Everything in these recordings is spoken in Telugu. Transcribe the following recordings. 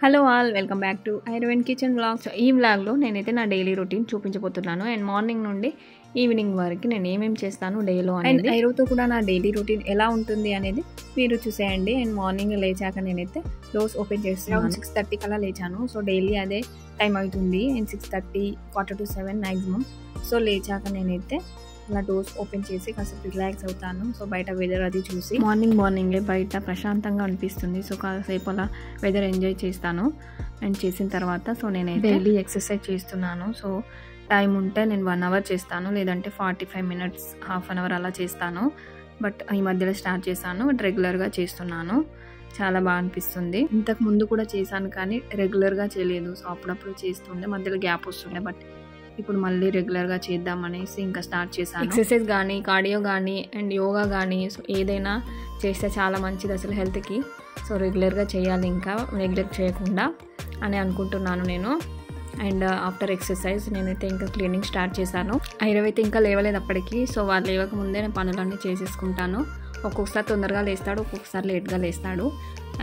Hello all, welcome back to ఐరవెన్ కిచెన్ వ్లాగ్స్. ఈ వ్లాగ్లో నేనైతే నా డైలీ రొటీన్ చూపించబోతున్నాను. అండ్ మార్నింగ్ నుండి ఈవినింగ్ వరకు నేను ఏమేమి చేస్తాను డేలో అనేది, ఐరోతో కూడా నా డైలీ రొటీన్ ఎలా ఉంటుంది అనేది మీరు చూసేయండి. అండ్ మార్నింగ్ లేచాక నేనైతే డోర్స్ ఓపెన్ చేస్తున్నాను. 6:30 కల్లా లేచాను. సో డైలీ అదే టైం అవుతుంది. And 6:30, 6:45 maximum. సో లేచాక నేనైతే అలా డోర్స్ ఓపెన్ చేసి కాసేపు రిలాక్స్ అవుతాను. సో బయట వెదర్ అది చూసి మార్నింగే బయట ప్రశాంతంగా అనిపిస్తుంది. సో కాసేపు అలా వెదర్ ఎంజాయ్ చేస్తాను. అండ్ చేసిన తర్వాత సో నేనైతే డైలీ ఎక్సర్సైజ్ చేస్తున్నాను. సో టైం ఉంటే నేను 1 అవర్ చేస్తాను, లేదంటే 45 మినిట్స్, హాఫ్ అన్ అవర్ అలా చేస్తాను. బట్ ఈ మధ్యలో స్టార్ట్ చేశాను, బట్ రెగ్యులర్గా చేస్తున్నాను. చాలా బాగా అనిపిస్తుంది. ఇంతకు ముందు కూడా చేశాను కానీ రెగ్యులర్గా చేయలేదు. సో అప్పుడప్పుడు చేస్తుండే, మధ్యలో గ్యాప్ వస్తుండే. బట్ ఇప్పుడు మళ్ళీ రెగ్యులర్గా చేద్దామనేసి ఇంకా స్టార్ట్ చేశాను. ఎక్సర్సైజ్ కానీ, కార్డియో కానీ, అండ్ యోగా కానీ, సో ఏదైనా చేస్తే చాలా మంచిది అసలు హెల్త్కి. సో రెగ్యులర్గా చేయాలి, ఇంకా నెగ్లెక్ట్ చేయకుండా అని అనుకుంటున్నాను నేను. అండ్ ఆఫ్టర్ ఎక్సర్సైజ్ నేనైతే ఇంకా క్లీనింగ్ స్టార్ట్ చేశాను. ఐరవైతే ఇంకా లేవలేదు అప్పటికి. సో వాళ్ళు లేవకముందే నేను పనులన్నీ చేసేసుకుంటాను. ఒక్కొక్కసారి తొందరగా లేస్తాడు, ఒక్కొక్కసారి లేట్గా లేస్తాడు.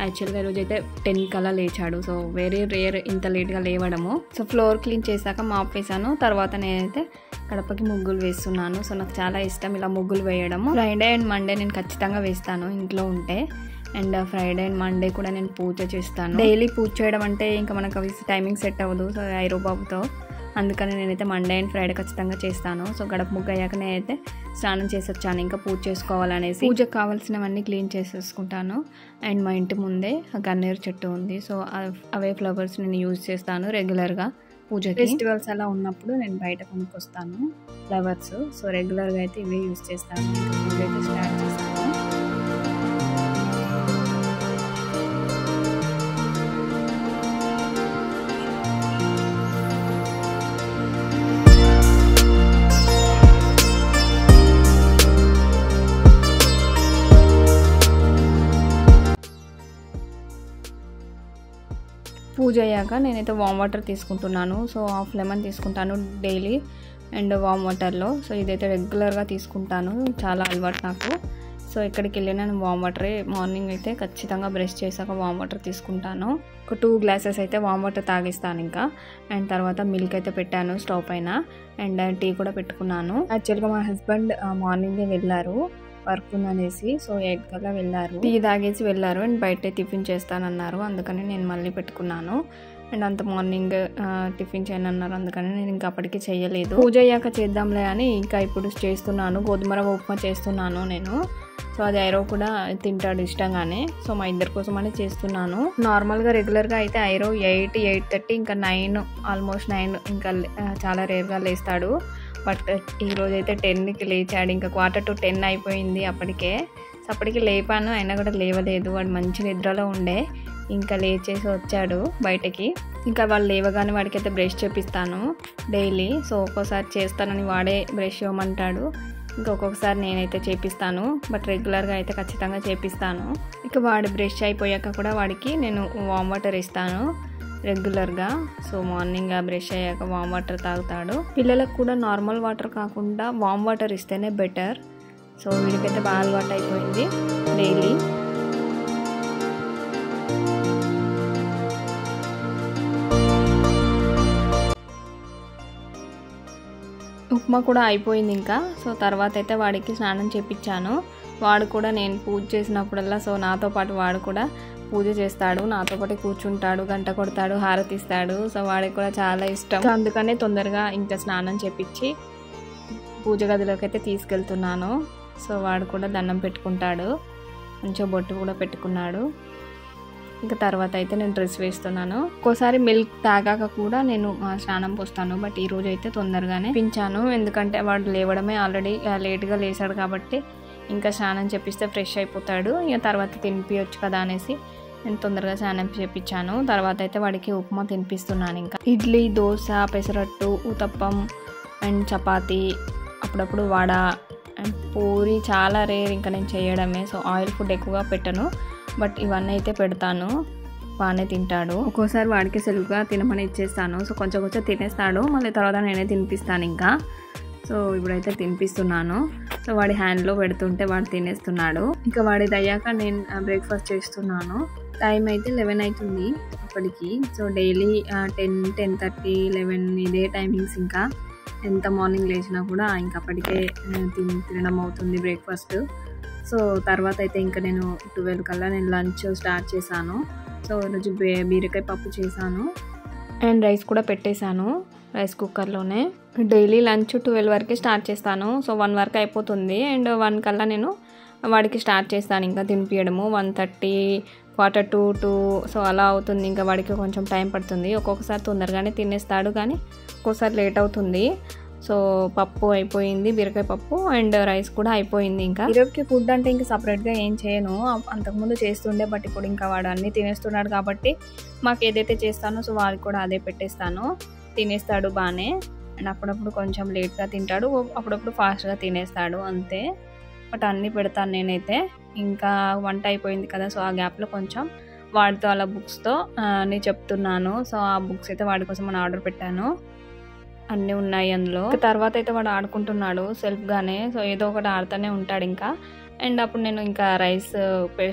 యాక్చువల్గా ఈరోజు అయితే 10 కల్లా లేచాడు. సో వెరీ రేర్ ఇంత లేట్గా లేవడము. సో ఫ్లోర్ క్లీన్ చేశాక మాప్ వేసాను. తర్వాత నేనైతే గడపకి ముగ్గులు వేస్తున్నాను. సో నాకు చాలా ఇష్టం ఇలా ముగ్గులు వేయడము. ఫ్రైడే అండ్ మండే నేను ఖచ్చితంగా వేస్తాను ఇంట్లో ఉంటే. అండ్ ఫ్రైడే అండ్ మండే కూడా నేను పూజ చేస్తాను. డైలీ పూజ చేయడం అంటే ఇంకా మనకు అవి టైమింగ్ సెట్ అవ్వదు. సో ఐరో బాబుతో అందుకని నేనైతే మండే అండ్ ఫ్రైడే ఖచ్చితంగా చేస్తాను. సో గడప ముగ్గు అయ్యాక నేనైతే స్నానం చేసి వచ్చాను, ఇంకా పూజ చేసుకోవాలనేసి. పూజకు కావాల్సినవన్నీ క్లీన్ చేసేసుకుంటాను. అండ్ మా ఇంటి ముందే గన్నేరు చెట్టు ఉంది. సో అవే ఫ్లవర్స్ నేను యూజ్ చేస్తాను రెగ్యులర్గా పూజకి. ఫెస్టివల్స్ అలా ఉన్నప్పుడు నేను బయట కొనుక్కొస్తాను ఫ్లవర్స్. సో రెగ్యులర్గా అయితే ఇవే యూజ్ చేస్తాను. పూజ అయితే స్టార్ట్ చేస్తాను. పూజ అయ్యాక నేనైతే వామ్ వాటర్ తీసుకుంటున్నాను. సో హాఫ్ లెమన్ తీసుకుంటాను డైలీ అండ్ వామ్ వాటర్లో. సో ఇదైతే రెగ్యులర్గా తీసుకుంటాను, చాలా అలవాటు నాకు. సో ఎక్కడికి వెళ్ళినా నేను వామ్ వాటరే. మార్నింగ్ అయితే ఖచ్చితంగా బ్రష్ చేశాక వామ్ వాటర్ తీసుకుంటాను. ఒక 2 గ్లాసెస్ అయితే వామ్ వాటర్ తాగిస్తాను ఇంకా. అండ్ తర్వాత మిల్క్ అయితే పెట్టాను స్టవ్ పైన. అండ్ టీ కూడా పెట్టుకున్నాను. యాక్చువల్గా మా హస్బెండ్ మార్నింగే వెళ్ళారు, వర్క్ ఉందనేసి. సో 8 కల్లా వెళ్ళారు, టీ తాగేసి వెళ్ళారు. అండ్ బయట టిఫిన్ చేస్తానన్నారు, అందుకని నేను మళ్ళీ పెట్టుకున్నాను. అండ్ అంత మార్నింగ్ టిఫిన్ చేయనన్నారు, అందుకని నేను ఇంకా అప్పటికి చేయలేదు. పూజ అయ్యాక చేద్దాంలే అని ఇంకా ఇప్పుడు చేస్తున్నాను. గోధుమ రవ్వ ఉప్మా చేస్తున్నాను నేను. సో అది ఐరో కూడా తింటాడు ఇష్టంగానే. సో మా ఇద్దరి కోసం అని చేస్తున్నాను. నార్మల్గా రెగ్యులర్గా అయితే ఐరో 8, 8:30 ఇంకా 9, ఆల్మోస్ట్ 9 ఇంకా చాలా రేర్గా లేస్తాడు. బట్ ఈరోజు అయితే 10కి లేచాడు. ఇంకా 9:45 అయిపోయింది అప్పటికే. సో అప్పటికి లేపాను, అయినా కూడా లేవలేదు. వాడు మంచి నిద్రలో ఉండే. ఇంకా లేచేసి వచ్చాడు బయటకి. ఇంకా వాళ్ళు లేవగానే వాడికైతే బ్రష్ చేపిస్తాను డైలీ. సో ఒక్కోసారి చేస్తానని వాడే బ్రష్ ఇవ్వమంటాడు, ఇంకొకసారి నేనైతే చేపిస్తాను. బట్ రెగ్యులర్గా అయితే ఖచ్చితంగా చేపిస్తాను. ఇక వాడి బ్రష్ అయిపోయాక కూడా వాడికి నేను వామ్ వాటర్ ఇస్తాను రెగ్యులర్గా. సో మార్నింగ్ బ్రష్ అయ్యాక వామ్ వాటర్ తాగుతాడు. పిల్లలకు కూడా నార్మల్ వాటర్ కాకుండా వామ్ వాటర్ ఇస్తేనే బెటర్. సో వీడికైతే బాగా అలవాటు అయిపోయింది డైలీ. ఉప్మా కూడా అయిపోయింది ఇంకా. సో తర్వాత అయితే వాడికి స్నానం చేపించాను. వాడు కూడా నేను పూజ చేసినప్పుడల్లా సో నాతో పాటు వాడు కూడా పూజ చేస్తాడు, నాతో పాటు కూర్చుంటాడు, గంట కొడతాడు, హారతి ఇస్తాడు. సో వాడికి కూడా చాలా ఇష్టం. అందుకనే తొందరగా ఇంకా స్నానం చేపించి పూజ గదిలోకి అయితే తీసుకెళ్తున్నాను. సో వాడు కూడా దండం పెట్టుకుంటాడు, కొంచెం బొట్టు కూడా పెట్టుకున్నాడు. ఇంకా తర్వాత అయితే నేను డ్రెస్ వేస్తున్నాను. ఒక్కోసారి మిల్క్ తాగాక కూడా నేను స్నానం పోస్తాను. బట్ ఈరోజు అయితే తొందరగానే పించాను, ఎందుకంటే వాడు లేవడమే ఆల్రెడీ లేట్గా లేచాడు కాబట్టి ఇంకా స్నానం చేపిస్తే ఫ్రెష్ అయిపోతాడు. ఇక తర్వాత తినిపించచ్చు కదా అనేసి నేను తొందరగా స్నానం చేపించాను. తర్వాత అయితే వాడికి ఉప్మా తినిపిస్తున్నాను. ఇంకా ఇడ్లీ, దోశ, పెసరట్టు, ఉతప్పం అండ్ చపాతీ, అప్పుడప్పుడు వడ అండ్ పూరి చాలా రేర్ ఇంకా నేను చేయడమే. సో ఆయిల్ ఫుడ్ ఎక్కువగా పెట్టను, బట్ ఇవన్నీ అయితే పెడతాను. బాగానే తింటాడు. ఒక్కోసారి వాడికి సెల్ఫ్గా తినమని ఇచ్చేస్తాను. సో కొంచెం కొంచెం తినేస్తాడు, మళ్ళీ తర్వాత నేనే తినిపిస్తాను ఇంకా. సో ఇప్పుడైతే తినిపిస్తున్నాను. సో వాడి హ్యాండ్లో పెడుతుంటే వాడు తినేస్తున్నాడు. ఇంకా వాడిది అయ్యాక నేను బ్రేక్ఫాస్ట్ చేస్తున్నాను. టైం అయితే 11 అవుతుంది అప్పటికి. సో డైలీ 10, 10:30, 11 ఇదే టైమింగ్స్. ఇంకా ఎంత మార్నింగ్ లేచినా కూడా ఇంకా అప్పటికే తినడం అవుతుంది బ్రేక్ఫాస్ట్. సో తర్వాత అయితే ఇంకా నేను 12 కల్లా నేను లంచ్ స్టార్ట్ చేశాను. సో ఈరోజు బీరకాయ పప్పు చేశాను అండ్ రైస్ కూడా పెట్టేశాను రైస్ కుక్కర్లోనే. డైలీ లంచ్ 12 వరకే స్టార్ట్ చేస్తాను. సో 1 వరకు అయిపోతుంది అండ్ 1 కల్లా నేను వాడికి స్టార్ట్ చేస్తాను ఇంకా తినిపించడము. 1:30, 1:45, 2 సో అలా అవుతుంది. ఇంకా వాడికి కొంచెం టైం పడుతుంది. ఒక్కొక్కసారి తొందరగానే తినేస్తాడు కానీ ఒక్కొక్కసారి లేట్ అవుతుంది. సో పప్పు అయిపోయింది, బీరకాయ పప్పు అండ్ రైస్ కూడా అయిపోయింది. ఇంకా ఈరోజుకి ఫుడ్ అంటే ఇంకా సపరేట్గా ఏం చేయను, అంతకుముందు చేస్తుండే. బట్ ఇప్పుడు ఇంకా వాడు అన్నీ తినేస్తున్నాడు కాబట్టి మాకు ఏదైతే చేస్తానో సో వాడికి కూడా అదే పెట్టేస్తాను. తినేస్తాడు బాగానే అండ్ అప్పుడప్పుడు కొంచెం లేట్గా తింటాడు, అప్పుడప్పుడు ఫాస్ట్గా తినేస్తాడు అంతే. బట్ అన్నీ పెడతాను నేనైతే. ఇంకా వంట అయిపోయింది కదా, సో ఆ గ్యాప్లో కొంచెం వాడితో అలా బుక్స్తో నేను చెప్తున్నాను. సో ఆ బుక్స్ అయితే వాడి కోసం నేను ఆర్డర్ పెట్టాను, అన్నీ ఉన్నాయి అందులో. తర్వాత అయితే వాడు ఆడుకుంటున్నాడు సెల్ఫ్గానే. సో ఏదో ఒకటి ఆడుతూనే ఉంటాడు ఇంకా. అండ్ అప్పుడు నేను ఇంకా రైస్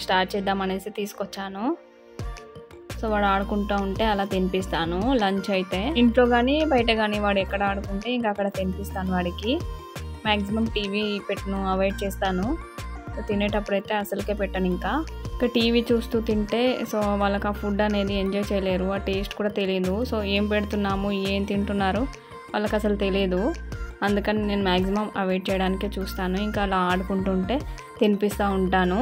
స్టార్ట్ చేద్దామనేసి తీసుకొచ్చాను. సో వాడు ఆడుకుంటూ ఉంటే అలా తినిపిస్తాను లంచ్ అయితే. ఇంట్లో కానీ బయట కానీ వాడు ఎక్కడ ఆడుకుంటే ఇంకా అక్కడ తినిపిస్తాను వాడికి. మ్యాక్సిమం టీవీ పెట్టను, అవాయిడ్ చేస్తాను. సో తినేటప్పుడు అయితే అసలుకే పెట్టను. ఇంకా టీవీ చూస్తూ తింటే సో వాళ్ళకి ఆ ఫుడ్ అనేది ఎంజాయ్ చేయలేరు, ఆ టేస్ట్ కూడా తెలియదు. సో ఏం పెడుతున్నాము, ఏం తింటున్నారు వాళ్ళకి అసలు తెలియదు. అందుకని నేను మ్యాక్సిమం అవాయిడ్ చేయడానికే చూస్తాను. ఇంకా అలా ఆడుకుంటుంటే తినిపిస్తూ ఉంటాను.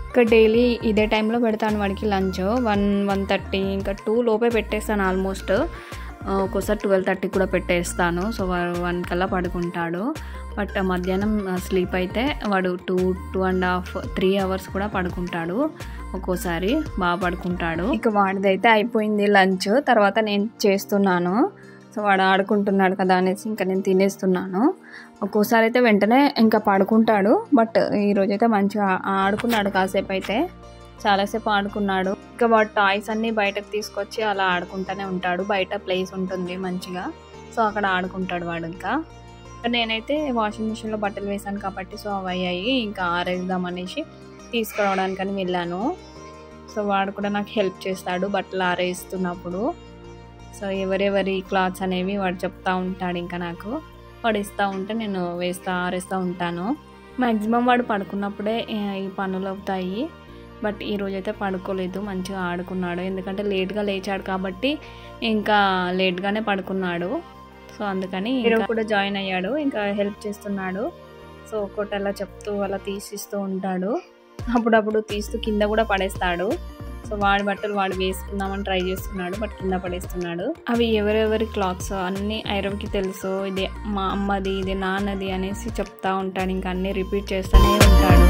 ఇంకా డైలీ ఇదే టైంలో పెడతాను వాడికి లంచ్. 1:30 ఇంకా 2 లోపే పెట్టేస్తాను ఆల్మోస్ట్. ఒక్కోసారి 12:30 కూడా పెట్టేస్తాను. సో 1 కల్లా పడుకుంటాడు. బట్ మధ్యాహ్నం స్లీప్ అయితే వాడు 2.5, 3 అవర్స్ కూడా పడుకుంటాడు. ఒక్కోసారి బాగా పడుకుంటాడు. ఇక వాడిదైతే అయిపోయింది లంచ్. తర్వాత నేను చేస్తున్నాను. సో వాడు ఆడుకుంటున్నాడు కదా అనేసి ఇంకా నేను తినేస్తున్నాను. ఒక్కోసారి అయితే వెంటనే ఇంకా పడుకుంటాడు. బట్ ఈరోజైతే మంచిగా ఆడుకున్నాడు కాసేపు అయితే, చాలాసేపు ఆడుకున్నాడు. ఇంకా వాడు టాయ్స్ అన్నీ బయటకు తీసుకొచ్చి అలా ఆడుకుంటూనే ఉంటాడు. బయట ప్లేస్ ఉంటుంది మంచిగా, సో అక్కడ ఆడుకుంటాడు వాడు. ఇంకా నేనైతే వాషింగ్ మిషన్లో బట్టలు వేసాను కాబట్టి సో అవి అయ్యాయి. ఇంకా ఆరేద్దామనేసి తీసుకురావడానికని వెళ్ళాను. సో వాడు కూడా నాకు హెల్ప్ చేస్తాడు బట్టలు ఆరేస్తున్నప్పుడు. సో ఎవరెవరి క్లాత్స్ అనేవి వాడు చెప్తూ ఉంటాడు. ఇంకా నాకు వాడు ఇస్తూ ఉంటే నేను ఆరేస్తూ ఉంటాను. మ్యాక్సిమం వాడు పడుకున్నప్పుడే ఈ పనులు అవుతాయి. బట్ ఈరోజైతే పడుకోలేదు, మంచిగా ఆడుకున్నాడు. ఎందుకంటే లేట్గా లేచాడు కాబట్టి ఇంకా లేట్గానే పడుకున్నాడు. సో అందుకని ఈరోజు కూడా జాయిన్ అయ్యాడు, ఇంకా హెల్ప్ చేస్తున్నాడు. సో ఒక్కొక్కటి అలా చెప్తూ అలా తీసిస్తూ ఉంటాడు. అప్పుడప్పుడు తీస్తూ కింద కూడా పడేస్తాడు. సో వాడి బట్టలు వాడు వేసుకుందామని ట్రై చేస్తున్నాడు, బట్ కింద పడేస్తున్నాడు. అవి ఎవరెవరి క్లాత్స్ అన్నీ ఐరవ్కి తెలుసు. ఇది మా అమ్మది, ఇది నాన్నది అనేసి చెప్తా ఉంటాడు. ఇంకా అన్నీ రిపీట్ చేస్తూనే ఉంటాడు.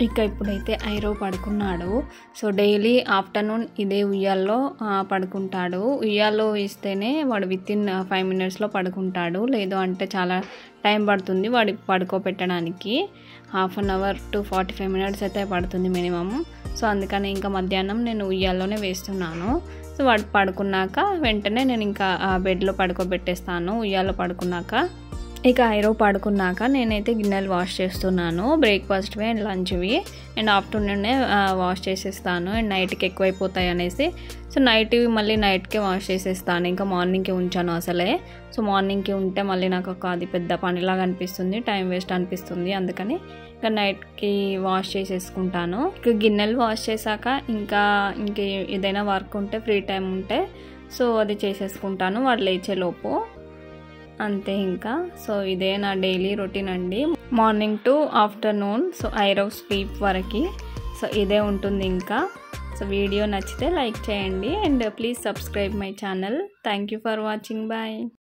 ఇక ఇప్పుడైతే ఐరవ్ పడుకున్నాడు. సో డైలీ ఆఫ్టర్నూన్ ఇదే ఉయ్యాల్లో పడుకుంటాడు. ఉయ్యాల్లో ఇస్తేనే వాడు వితిన్ 5 minutesలో పడుకుంటాడు. లేదు అంటే చాలా టైం పడుతుంది వాడికి పడుకోబెట్టడానికి. 1/2 hour to 45 minutes అయితే పడుతుంది మినిమం. సో అందుకని ఇంకా మధ్యాహ్నం నేను ఉయ్యాల్లోనే వేస్తున్నాను. సో వాడు పడుకున్నాక వెంటనే నేను ఇంకా బెడ్లో పడుకోబెట్టేస్తాను ఉయ్యాల్లో పడుకున్నాక. ఇక ఐరవ్ పడుకున్నాక నేనైతే గిన్నెలు వాష్ చేస్తున్నాను. బ్రేక్ఫాస్ట్వి అండ్ లంచ్వి అండ్ ఆఫ్టర్నూనే వాష్ చేసేస్తాను. అండ్ నైట్కి ఎక్కువైపోతాయి అనేసి సో నైట్వి మళ్ళీ నైట్కే వాష్ చేసేస్తాను. ఇంకా మార్నింగ్కి ఉంచాను అసలే. సో మార్నింగ్కి ఉంటే మళ్ళీ నాకు అది పెద్ద పనిలాగా అనిపిస్తుంది, టైం వేస్ట్ అనిపిస్తుంది. అందుకని ఇంకా నైట్కి వాష్ చేసేసుకుంటాను. ఇక గిన్నెలు వాష్ చేశాక ఇంకా ఏదైనా వర్క్ ఉంటే ఫ్రీ టైం ఉంటే సో అది చేసేసుకుంటాను వాడు లేచేలోపు, అంతే ఇంకా. సో ఇదే నా డైలీ రొటీన్ అండి, మార్నింగ్ టు ఆఫ్టర్నూన్. సో ఐరవ్ స్లీప్ వరకు సో ఇదే ఉంటుంది ఇంకా. సో వీడియో నచ్చితే లైక్ చేయండి and please subscribe my channel. Thank you for watching. Bye.